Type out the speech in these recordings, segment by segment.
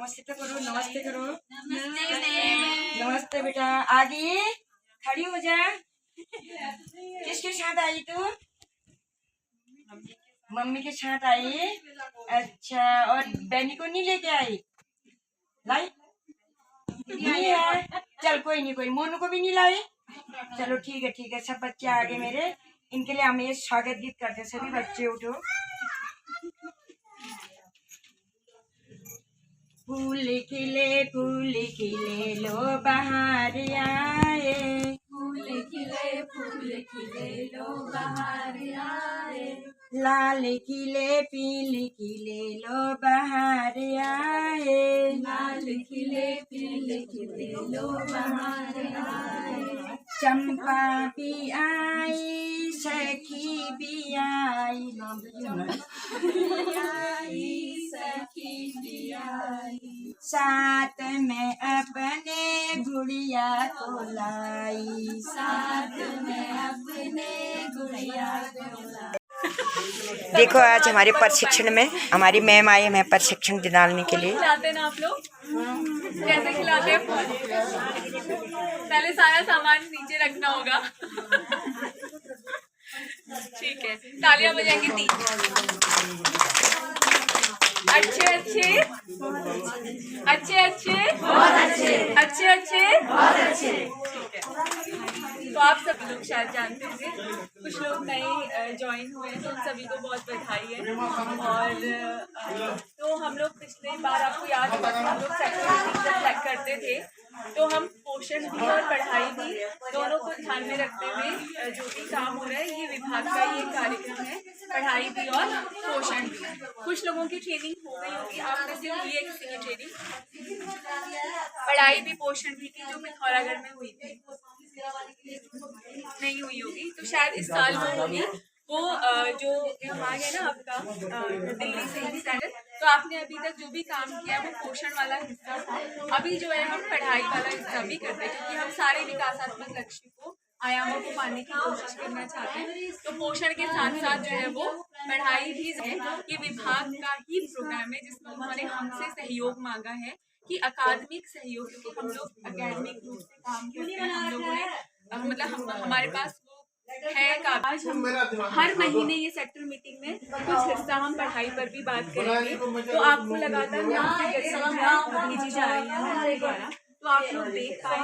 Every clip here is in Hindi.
नमस्ते तो करो, नमस्ते करो। नमस्ते बेटा। आगे खड़ी हो जा। किसके साथ आई तू? मम्मी के साथ आई। अच्छा, और बहनी को नहीं लेके आई? लाई नहीं है। चल कोई नहीं, कोई मोनू को भी नहीं लाई। चलो ठीक है ठीक है। सब बच्चे आगे मेरे, इनके लिए हम ये स्वागत गीत करते हैं। सभी बच्चे उठो। फूल खिले लो बाहर आए। फूल खिले लो बाहर आए। लाल खिले खिले लो बाहर आए। लाल खिले लो बाहर आए। चंपा भी आई, सखी भी आई। सखी भी आई। साथ में अपने गुड़िया को लाई। साथ में अपने गुड़िया को लाई। देखो आज हमारे प्रशिक्षण में हमारी मैम आई हमें प्रशिक्षण दिलाने के लिए। खिलाते ना आप लोग? कैसे खिलाते हैं? पहले सारा सामान नीचे रखना होगा। ठीक है, तालियां बजाएंगे 3। अच्छे अच्छे, अच्छे अच्छे, बहुत अच्छे, अच्छे अच्छे, बहुत अच्छे। ठीक है, तो आप सभी लोग शायद जानते होंगे, कुछ लोग नए ज्वाइन हुए हैं, तो उन सभी को बहुत बधाई है। और तो हम लोग पिछले बार, आपको याद होगा, हम लोग सेक्टर जब करते थे तो हम पोषण भी और पढ़ाई भी दोनों को ध्यान में रखते हुए जो भी काम हो रहा है, ये विभाग का ये कार्यक्रम है, पढ़ाई भी और पोषण भी। कुछ लोगों की ट्रेनिंग हो गई होगी, आप में से हुई है किसी की ट्रेनिंग पढ़ाई भी पोषण भी की, जो पिथौरागढ़ में हुई थी? नहीं हुई होगी, तो शायद इस साल में होगी। वो जो विभाग है ना आपका, दिल्ली से ही सेंटर, तो आपने अभी तक जो भी काम किया वो पोषण वाला हिस्सा था। अभी जो है हम पढ़ाई वाला हिस्सा भी करते हैं, क्योंकि हम सारे विकासात्मक लक्ष्य को, आयामों को पाने की कोशिश करना चाहते हैं। तो पोषण के साथ साथ जो है वो पढ़ाई भी है। ये विभाग का ही प्रोग्राम है जिसमें उन्होंने हमसे सहयोग मांगा है कि अकादमिक सहयोग, क्योंकि हम लोग अकादमिक रूप से काम करते हैं, हम लोगों ने मतलब हमारे पास है। आज हम हर महीने ये सेक्टर मीटिंग में कुछ हिस्सा हम पढ़ाई पर भी बात करेंगे, तो आपको लगातार गतिविधियाँ भेजी जा रही हैं हमारे द्वारा, तो आप लोग देख पाए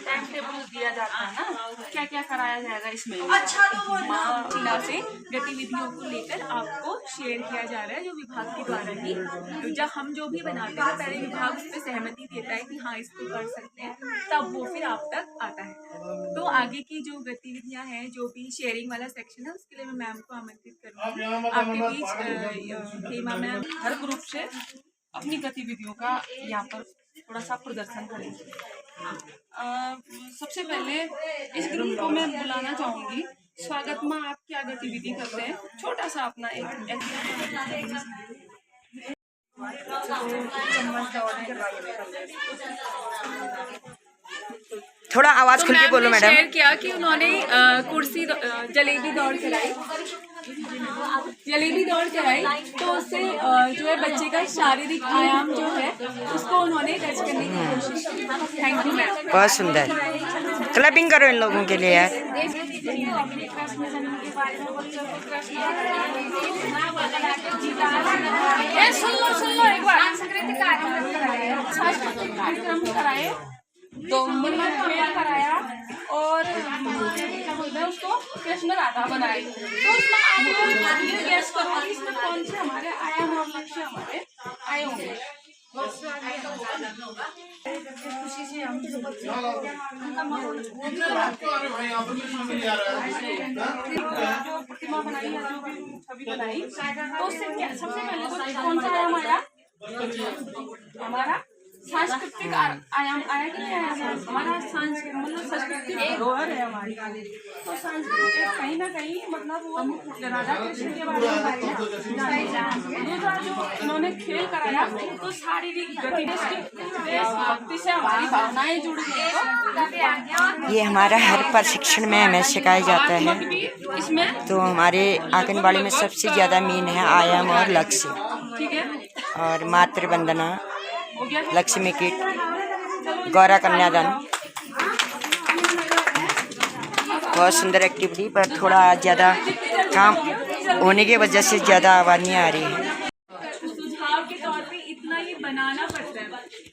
टाइम टेबल दिया जाता है ना, क्या क्या कराया जाएगा इसमें। जिला से गतिविधियों को लेकर आपको शेयर किया जा रहा है, जो विभाग के द्वारा ही, तो जब हम जो भी बनाते हैं पहले विभाग उस पर सहमति देता है कि हाँ इसको कर सकते हैं, तब वो फिर आप तक आता है। तो आगे की जो गतिविधियां हैं, जो भी शेयरिंग वाला सेक्शन है, उसके लिए मैं मैम को आमंत्रित करूँगी। आपके बीच हेमा मैम हर ग्रुप से अपनी गतिविधियों का यहाँ पर थोड़ा सा प्रदर्शन करेंगे। सबसे पहले इस ग्रुप को मैं बुलाना चाहूँगी। स्वागत में आप क्या गतिविधि करते हैं, छोटा सा अपना एक थोड़ा आवाज खुल के बोलो मैडम। शेयर किया कि उन्होंने कुर्सी जलेबी दौड़ कराई, तो उससे जो है बच्चे का शारीरिक आयाम जो है उसको उन्होंने टच करने की कोशिश की। थैंक यू मैम, बहुत सुंदर। क्लबिंग करो इन लोगों के लिए यार। सुन लो एक बार। कार्यक्रम कराए, तो खेल कराया और क्या बोलते हैं उसको, कृष्ण राधा बनाए। तो उसमें आप लोग ये गेस करो कि इसमें कौन से हमारे आयाम और लक्ष्य हमारे आए होंगे। खुशी से हम जो प्रतिमा बनाई है, जो भी छवि बनाई, तो उससे क्या सबसे पहले तो कौन सा आयाम आया हमारा सांस्कृतिक आयाम आया कि नहीं आया? हमारा सांस्कृतिक मतलब सांस्कृतिक धरोहर है हमारी। तो सांस्कृतिक कहीं ना कहीं मतलब वो राधा कृष्ण के बारे में दूसरा जो इन्होंने खेल कराया तो शारीरिक गतिविधि से हमारी भावनाएं जुड़ गई। ये हमारा हर प्रशिक्षण में हमें सिखाया जाता है। भी इसमें तो हमारे आंगनबाड़ी में सबसे ज़्यादा मेन है आयाम और लक्ष्य ठीक है और मातृ वंदना, हो गया। लक्ष्मी किट, गौरा कन्यादान। बहुत सुंदर एक्टिविटी, पर थोड़ा ज़्यादा काम होने की वजह से ज़्यादा आवाज़ नहीं आ रही है। सुझाव के तौर पे इतना ये बनाना पड़ता है,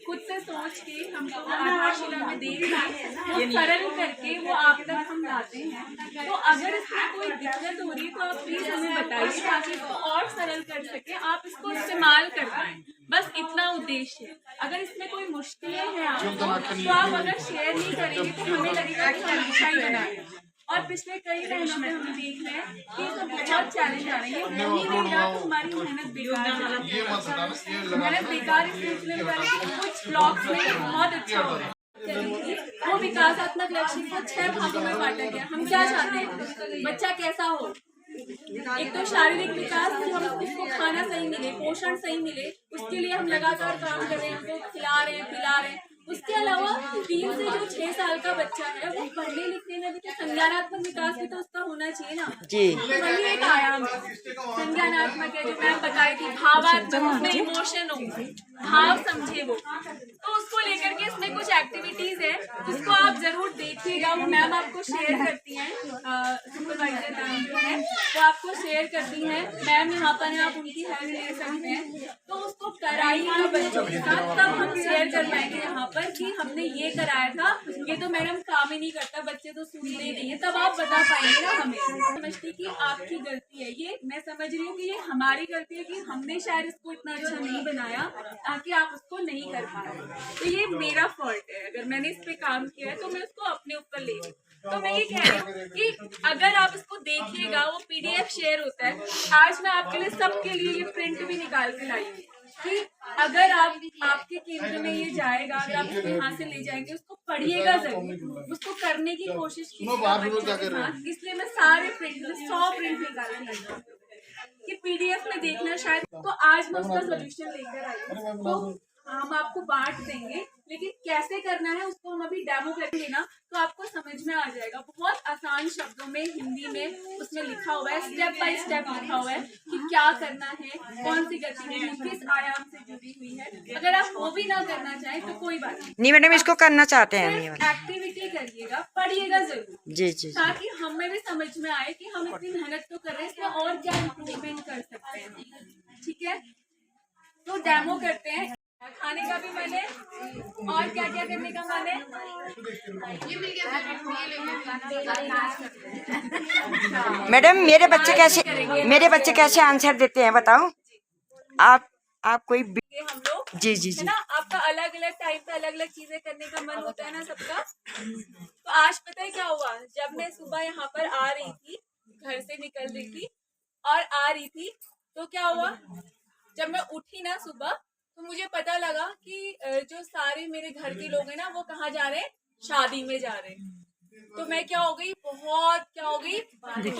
खुद से सोच के हमको वो आधारशिला में देख के सरल करके वो आप तक हम लाते हैं। तो अगर इसमें कोई दिक्कत हो रही है तो आप प्लीज हमें बताइए ताकि इसको और सरल कर सके, आप इसको इस्तेमाल कर पाए। बस इतना उद्देश्य है। अगर इसमें कोई मुश्किलें हैं आपको तो आप अगर शेयर नहीं करेंगे तो हमें लगेगा कि हम अच्छा ही बना रहे हैं। और पिछले कई महीनों में हम देख रहे हैं कि इसमें बहुत चैलेंज आ रहे हैं, हो ही नहीं रहा तो हमारी मेहनत बेकार है। मेहनत बेकार इसलिए बता रहे हैं कि कुछ ब्लॉक्स में बहुत अच्छा हो रहा है। वो विकासात्मक लक्ष्य को 6 भागों में बांटा गया। हम क्या चाहते हैं, बच्चा कैसा हो। एक तो शारीरिक विकास, हम उसको खाना सही मिले, पोषण सही मिले, उसके लिए हम लगातार काम कर रहे हैं, हमको खिला रहे हैं, पिला रहे हैं। उसके अलावा 3 से जो 6 साल का बच्चा है वो पढ़ने लिखने में भी तो संज्ञानात्मक विकास भी तो उसका होना चाहिए ना जी। वही एक आयाम है संज्ञानात्मक है, जो मैं बताई थी भावात्मक, उसमें इमोशन हो, भाव समझे वो। तो उसको लेकर के इसमें कुछ एक्टिविटीज है जिसको आप जरूर देखिएगा। वो मैम आपको शेयर करती हैं, सुपरवाइजर मैम जो है वो आपको शेयर करती हैं। मैम यहाँ पर है, आप उनकी हेल्प ले सकते हैं। तो उसको कराइएगा बच्चों के साथ, तब हम शेयर कर पाएंगे यहाँ पर कि हमने ये कराया था, ये तो मैडम काम ही नहीं करता, बच्चे तो सुनते नहीं है। तब आप बता पाएंगे ना हमें। समझती कि आपकी गलती है, ये मैं समझ रही हूँ कि ये हमारी गलती है कि हमने शायद इसको इतना अच्छा नहीं बनाया ताकि आप उसको नहीं कर पा रहे। तो ये मेरा फॉल्ट है, अगर मैंने इस पे काम किया है तो मैं उसको अपने ऊपर ले लूँ। तो मैं ये कह रही हूँ कि अगर आप इसको देखिएगा, वो PDF शेयर होता है। आज मैं आपके लिए सबके लिए ये प्रिंट भी निकाल के लाई हूँ कि अगर आप आपके केंद्र में ये जाएगा, अगर आप इसको यहाँ से ले जाएंगे, उसको पढ़िएगा जरूर, उसको करने की कोशिश कीजिएगा बच्चों के साथ। इसलिए मैं सारे प्रिंट 100 प्रिंट निकाल के लाई हूँ कि PDF में देखना शायद। तो आज मैं उसका सोल्यूशन लेकर आई हूँ, तो हम आपको बांट देंगे, लेकिन कैसे करना है उसको हम अभी डेमो करेंगे ना, तो आपको समझ में आ जाएगा। बहुत आसान शब्दों में हिंदी में उसमें लिखा हुआ है, स्टेप बाय स्टेप लिखा हुआ है कि क्या करना है, कौन सी गतिविधि किस आयाम से जुड़ी हुई है। अगर आप वो भी ना करना चाहें तो कोई बात नहीं मैडम, इसको करना चाहते हैं हम ये वाला। एक्टिविटी करिएगा, पढ़िएगा जरूर जी जी। ताकि हमें भी समझ में आए कि हम इतनी मेहनत तो कर रहे हैं, इसमें और क्या इम्प्रूवमेंट कर सकते हैं। ठीक है, तो डेमो करते हैं। खाने का भी मैंने, और क्या क्या करने का मैंने, मैडम मेरे बच्चे कैसे आंसर देते हैं बताओ। आप कोई हम लोग जी जी है जी। ना, आपका अलग अलग टाइम पे अलग अलग चीजें करने का मन होता है ना सबका। तो आज पता है क्या हुआ, जब मैं सुबह यहाँ पर आ रही थी, घर से निकल रही थी और आ रही थी, तो क्या हुआ, जब मैं उठी ना सुबह तो मुझे पता लगा कि जो सारे मेरे घर के लोग हैं ना वो कहाँ जा रहे हैं, शादी में जा रहे हैं। तो मैं क्या हो गई, बहुत क्या हो गई,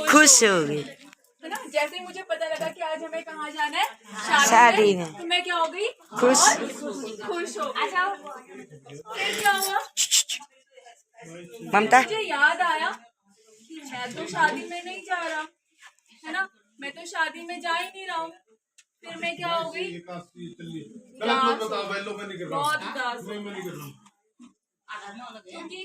खुश हो गई है ना। जैसे ही मुझे पता लगा कि आज हमें कहाँ जाना है, शादी में, तो मैं क्या हो गई, खुश हो गई। फिर क्या हुआ, ममता, मुझे याद आया कि मैं तो शादी में नहीं जा रहा, है ना, मैं तो शादी में जा ही नहीं रहा हूँ। फिर मैं क्या हो गई, बहुत उदास।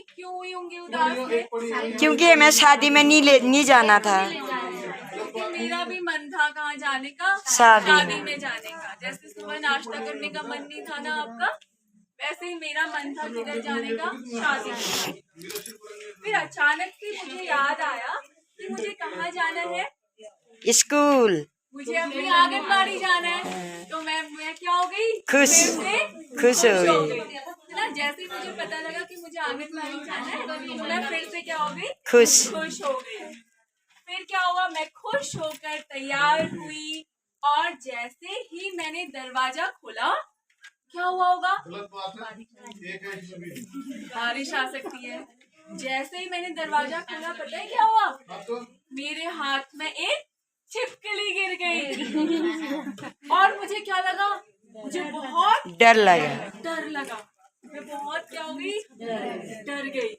क्यों हुई होंगी उदास में? क्योंकि मैं शादी में नहीं जाना था। क्योंकि मेरा भी मन था कहाँ जाने का, शादी में जाने का। जैसे सुबह नाश्ता करने का मन नहीं था ना आपका, वैसे ही मेरा मन था किधर जाने का, शादी में। फिर अचानक से मुझे याद आया कि मुझे कहाँ जाना है, स्कूल, मुझे अपनी आंगनबाड़ी जाना है। तो मैं क्या हो गई, खुश हो गई ना। जैसे ही मुझे पता लगा कि मुझे आंगनबाड़ी जाना है तो मैं फिर से क्या हो गई, खुश हो गई। फिर क्या हुआ, मैं खुश होकर तैयार हुई और जैसे ही मैंने दरवाजा खोला क्या हुआ होगा, बारिश आ सकती है। जैसे ही मैंने दरवाजा खोला, पता है क्या हुआ, मेरे हाथ में एक छिपकली गिर गई। और मुझे क्या लगा, मुझे बहुत डर लगा। मैं बहुत क्या हो गई, डर गई।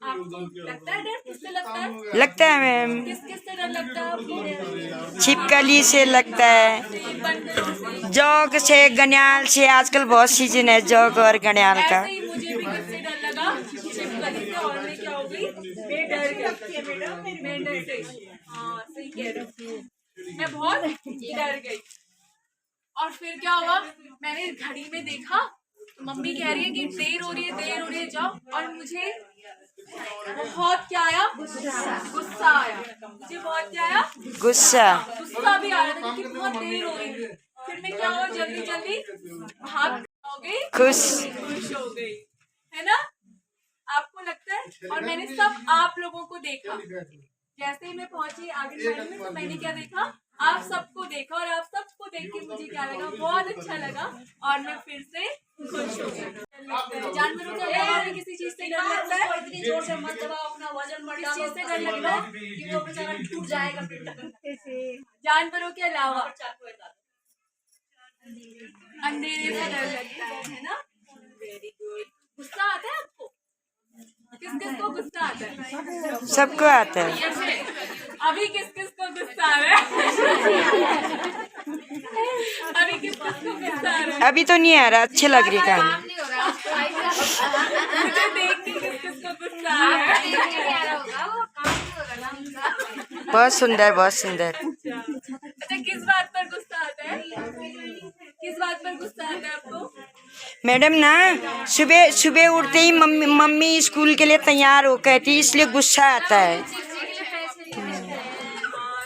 आपको लगता है डर किससे लगता है? लगता है मैम, किस से डर लगता है आपको? छिपकली से लगता है, बंदरों से। जोक से, गनियाल से। आजकल बहुत सीजन है जोक और गनियाल का। ऐसे ही मुझे भी किससे डर लगा, छिपकली से। और मैं क्या हो गई, मैं डर गई। मैं डर गई। हाँ सही कह रहे हो, मैं बहुत डर गई। और फिर क्या हुआ, मैंने घड़ी में देखा तो मम्मी कह रही है कि देर हो रही है जाओ। और मुझे बहुत क्या आया, गुस्सा आया। मुझे बहुत क्या आया, गुस्सा भी आया था क्योंकि बहुत देर हो रही थी। फिर मैं क्या हुआ, जल्दी भाग हो गई, खुश हो गई, है ना। आपको लगता है? और मैंने सब आप लोगों को देखा। जैसे ही मैं पहुंची आंगनबाड़ी में तो मैंने क्या देखा, आप सबको देखा। और आप सबको देख के मुझे क्या लगा, बहुत अच्छा लगा। और मैं फिर से खुश हो गई। जानवरों के अलावा किसी चीज से डर लगता है? इतनी जोर से मत दबाओ, अपना वजन मत डालो। किस चीज से डर लगता है कि वो बेचारा टूट जाएगा फिर? जानवरों के अलावा अंधेरे से डर लगता है ना। Very good. गुस्सा आता है आपको? किस को गुस्सा आता है? सबको आता है। अभी किस को गुस्सा आ रहा है? अभी किस को गुस्सा आ रहा है? अभी तो नहीं आ रहा, अच्छे लग रही कहानी। मुझे देख के किस को गुस्सा आ रहा है? बहुत सुंदर, बहुत सुंदर। अच्छा किस बात पर गुस्सा आता है? किस बात पर गुस्सा आता है आपको? मैडम ना सुबह उठते ही मम्मी स्कूल के लिए तैयार हो कहती, इसलिए गुस्सा आता है।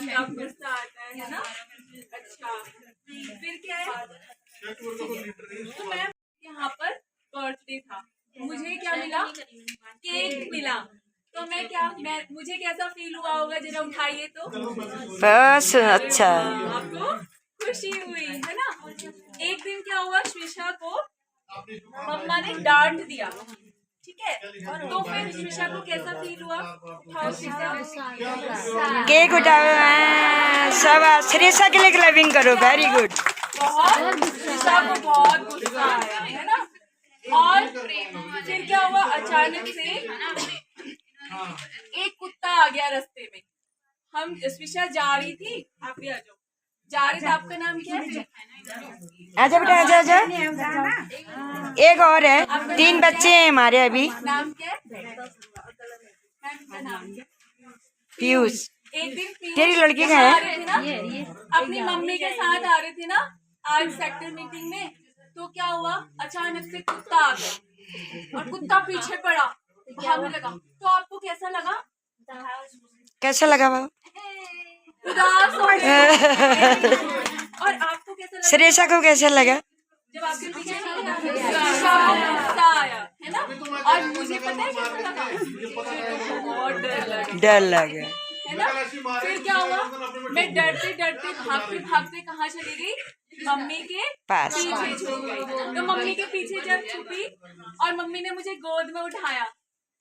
तब गुस्सा आता है ना। अच्छा फिर क्या है, तो मैं यहाँ पर बर्थडे था, मुझे क्या मिला, केक मिला। तो मुझे कैसा फील हुआ होगा, जरा उठाइए तो। बस अच्छा। आपको खुशी हुई है ना। एक दिन क्या हुआ, श्रीषा को मम्मा ने डांट दिया, ठीक है। तो फिर श्रीषा को कैसा फील हुआ? केक उठाओ, सब श्रीषा के लिए क्लैपिंग करो। Very good. बहुत श्रीषा को बहुत गुस्सा आया है ना। और फिर क्या हुआ, अचानक से एक कुत्ता आ गया रास्ते में। हम श्रीषा जा रही थी, आप भी आ जाओ, जा रहे थे। आपका नाम क्या है? आजा बेटा, आजा। एक और है, 3 बच्चे हैं हमारे अभी। नाम क्या है? नाम पीयूष। एक दिन पीयूष तेरी लड़की का है? आ रहे थे ना, अपनी मम्मी के साथ आ रहे थे ना आज सेक्टर मीटिंग में। तो क्या हुआ, अचानक से कुत्ता आ गया और कुत्ता पीछे पड़ा, भागने लगा। तो आपको कैसा लगा? कैसा लगा बाबू? उदास हो गए। और आपको कैसा लगा? श्रेषा को कैसा लगा? जब आपके पीछे गुस्सा आया है ना। और मुझे पता है कैसा लगा, बहुत डर लगा है ना। फिर क्या हुआ, मैं डरते भागते कहाँ चली गई, मम्मी के पास। पीछे छुप गई। तो मम्मी के पीछे जब छुपी और मम्मी ने मुझे गोद में उठाया,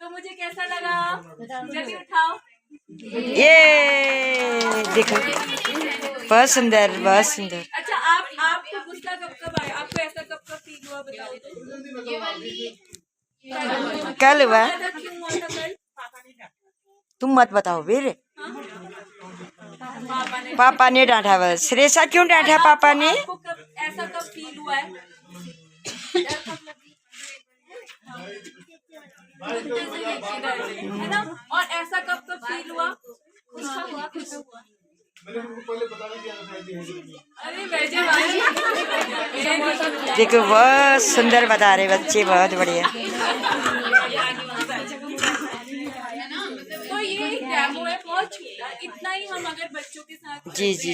तो मुझे कैसा लगा? जल्दी उठाओ। ये देखो, बहुत सुंदर, बहुत सुंदर। अच्छा आपको गुस्सा कब आया? आपको ऐसा कब फील हुआ, बताओ तो। कल हुआ। क्यों हुआ था कल? तुम मत बताओ वीर। पापा ने डांटा। बस श्रेषा क्यों डांटा पापा ने? आपको ऐसा कब फील हुआ है? है ना। और ऐसा कब फील हुआ? खुश हुआ। अरे देखो, बहुत सुंदर बता रहे बच्चे, बहुत बढ़िया। तो ये डेमो है, बहुत छोटा, इतना ही हम अगर बच्चों के साथ जी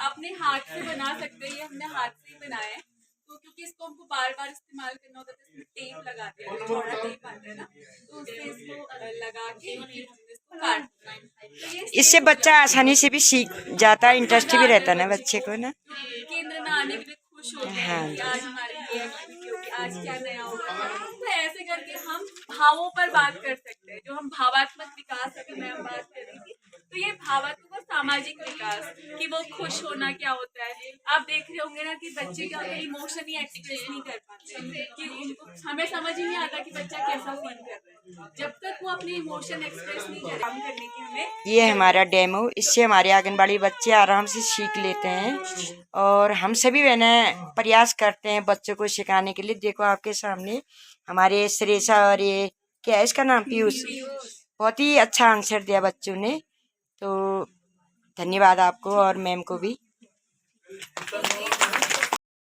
अपने हाथ से बना सकते हैं। ये हमने हाथ से ही बनाया है, तो क्योंकि इसको हमको बार इस्तेमाल करना होता है, तो इसमें टेप लगाते हैं, चौड़ा टेप आता है ना, तो उससे इसको लगा के हमने इसको काट दिया। इससे बच्चा आसानी से भी सीख जाता है, इंटरेस्ट भी रहता है ना बच्चे को ना। केंद्र में आने के लिए खुश खुश होते हाँ हैं कि जी। आज हमारी ये एक्टिविटी होगी, आज क्या नया होगा। तो ऐसे करके हम भावों पर बात कर सकते हैं। जो हम भावात्मक विकास अभी मैम बात कर रही थी, तो ये भावात्मक और सामाजिक विकास कि वो खुश होना क्या होता है। आप देख रहे होंगे ना कि बच्चे क्या होते हैं, इमोशन ही एक्सप्रेस नहीं कर पाते, कि उनको हमें समझ ही नहीं आता कि बच्चा कैसा फील कर रहा है जब तक वो अपने इमोशन एक्सप्रेस नहीं करे। काम करने की हमें ये हमारा डेमो, इससे हमारे आंगनबाड़ी बच्चे आराम से सीख लेते हैं और हम सभी बहनें प्रयास करते हैं बच्चों को सिखाने के लिए। देखो आपके सामने हमारे श्रेषा और ये क्या है इसका नाम, पीयूष, बहुत ही अच्छा आंसर दिया बच्चों ने। तो धन्यवाद आपको और मैम को भी।